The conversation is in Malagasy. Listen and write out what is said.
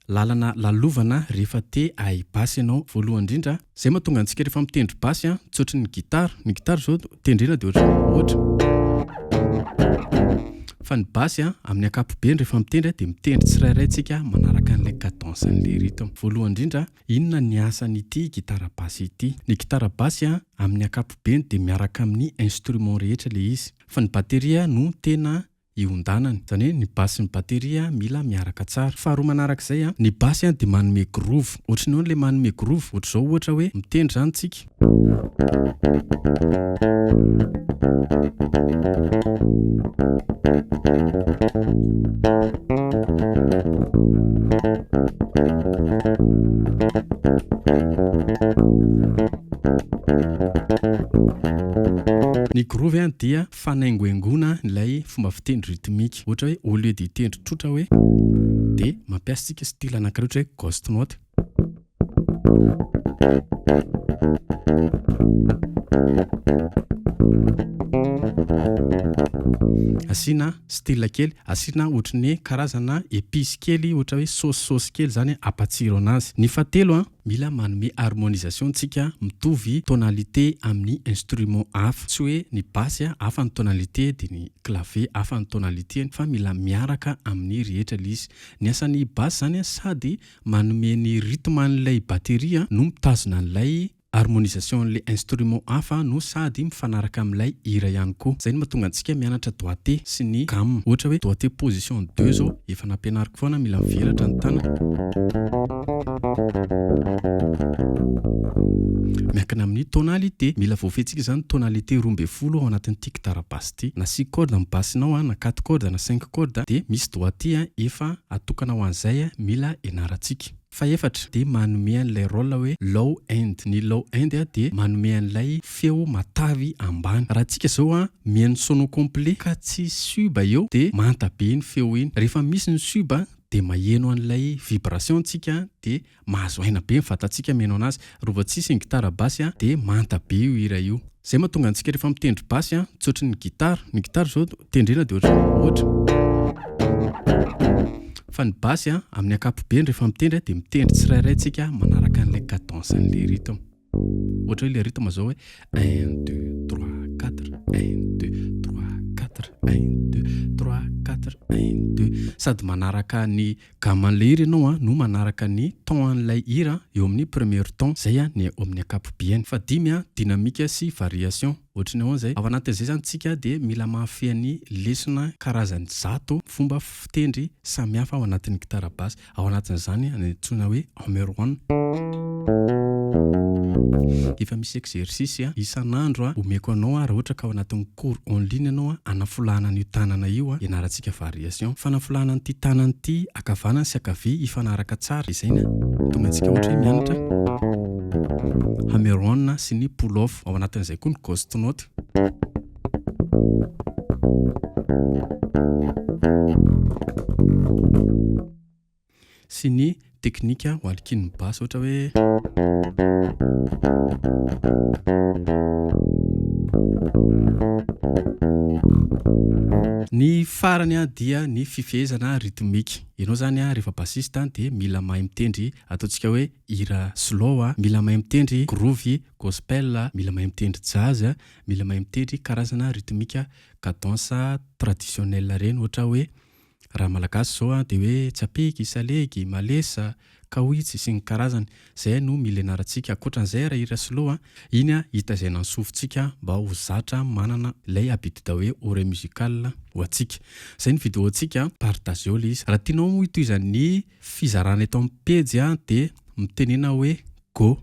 Lalana lalovana rehefa te ahay basy ianao voalohany indrindra. Zay mahatonga antsika rehefa mitendry basy tsy ohatry ny gitara zao tendrena dia ohatra. Fa ny basy amin'ny ankapobeny rehefa mitendry dia mitendry tsirairay tsika manaraka an'ilay cadence an'ilay rythme. Voalohany indrindra, inona ny asan'ity gitara basy ity? Ny gitara basy amin'ny ankapobeny dia miaraka amin'ny instrument rehetra ilay izy. Fa ny bateria no tena iondànany. Zany hoe ny basy sy ny bateria mila miaraka tsara. Faharoa manarak'izay ny basy dia manome groove. Ohatrany hoe ilay manome groove, ohatr'izao ohatra hoe mitendry zany tsika. Ny groove dia fanaingohaingona ilay fomba fitendry rythmique. Ohatra hoe au lieu d'itendry tsotra hoe dia mampiasa tsika style anankiray ohatra hoe ghost note. Asina style kely, asina ohatra ny karazana épice kely, ohatra hoe sauce kely zany apatsiro anazy. Ny fahatelo mila manome harmonisation tsika mitovy tonalité amin'ny instrument hafa. Tsy hoe ny basy hafa ny tonalité dia ny clavier hafa ny tonalité, fa mila miaraka amin'ny rehetra izy. Ny asan'ny basy zany sady manome ny rythme an'ilay bateria no mitazona an'ilay harmonisation an'ilay instrument hafa no sady mifanaraka amin'ilay hira ihany koa. Zay no mahatonga antsika mianatra doigté sy ny gamme. Ohatra hoe doigté position 2 zao efa nampianariko foana, mila mivelatra ny tanana. Miankina amin'ny tonalité, mila voafehintsika zany tonalité 12 ao anatin'ity gitara basy ity. Na 6 corde amin'ny bassinao, na 4 corde, na 5 corde dia misy doigté efa atokana ho an'izay mila ianarantsika. Faefatra dia manome an'ilay rôle hoe low end. Ny low end dia manome an'ilay feo matavy ambany. Raha tsika zao mihaino sono complet ka tsy suba eo dia manta be ny feo iny. Rehefa misy ny suba dia maheno an'ilay vibration tsika dia mahazo aina be ny vatantsika mihaino anazy. Raha vao tsisy ny gitara basy dia manta be io hira io. Zay mahatonga antsika rehefa mitendry basy tsy ohatry ny gitara. Ny gitara zao tendrena dia ohatra. Fa ny basy amin'ny ankapobeny rehefa mitendry dia mitendry tsirairay tsika manaraka an'ilay cadence an'ilay rythme. Ohatra hoe ilay rythme zao hoe 1 2 3 4 1 2 3 4 1 2 3 4 1 2. Sady manaraka ny gamme an'ilay hira ianao no manaraka ny ton an'ilay hira eo amin'ny premier ton. Zay ny eo amin'ny ankapobeny. Fa dimy dynamique sy variation. Ohatra ny zay ao anatin'izay zany tsika dia mila mahafehy ny lesona karazany 100 fomba fitendry samihafa ao anatin'ny gitara basy. Ao anatin'izany antsoina hoe numéro 1. Efa misy exercice isan'andro omeko anao raha ohatra ka ao anatin'ny cours en ligne ianao anafulahana an'io tanana io ianarantsika variation. Fanafulahana an'ity tanana ity akavanana sy akavia ifanaraka tsara. Izay tonga antsika ohatra hoe mianatra hammer-on sy ny pull off. Ao anatin'izay koa ny ghost note. Sy ny teknika ho alikin'ny basy ohatra hoe ny farany dia ny fifehezana rythmique. Ianao zany rehefa bassiste dia mila mahay mitendry ataontsika hoe hira slow, mila mahay mitendry groove gospel, mila mahay mitendry jazz, mila mahay mitendry karazana rythmique cadence traditionnelle reny. Ohatra hoe raha malagasy zao dia hoe tsapiky, salegy, malesa, kawitzy sy ny karazany. Zay no mila ianarantsika. Ankoatran'izay raha hira slow iny hitaizana ny sofintsika mba ho zatra manana ilay habitude hoe oreille musicale ho antsika. Zay ny vidéo antsika, partageo ilay izy. Raha tianao hitohizan'ny fizarana eto amin'ny page dia mitenena hoe go.